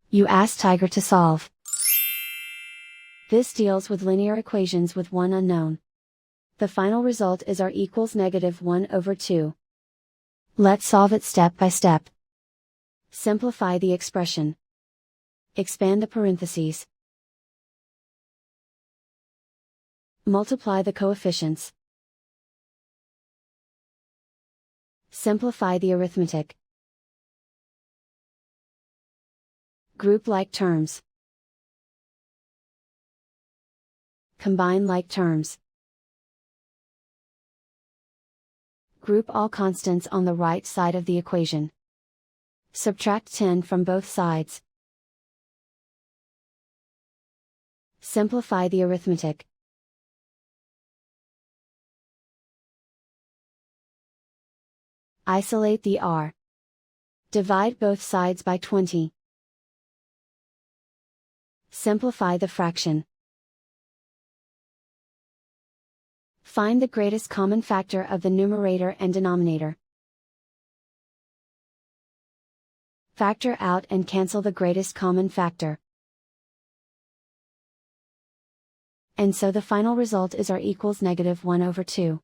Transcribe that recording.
You ask Tiger to solve. This deals with linear equations with one unknown. The final result is r equals -1/2. Let's solve it step by step. Simplify the expression. Expand the parentheses. Multiply the coefficients. Simplify the arithmetic. Group like terms. Combine like terms. Group all constants on the right side of the equation. Subtract 10 from both sides. Simplify the arithmetic. Isolate the r. Divide both sides by 20. Simplify the fraction. Find the greatest common factor of the numerator and denominator. Factor out and cancel the greatest common factor. And so the final result is r equals -1/2.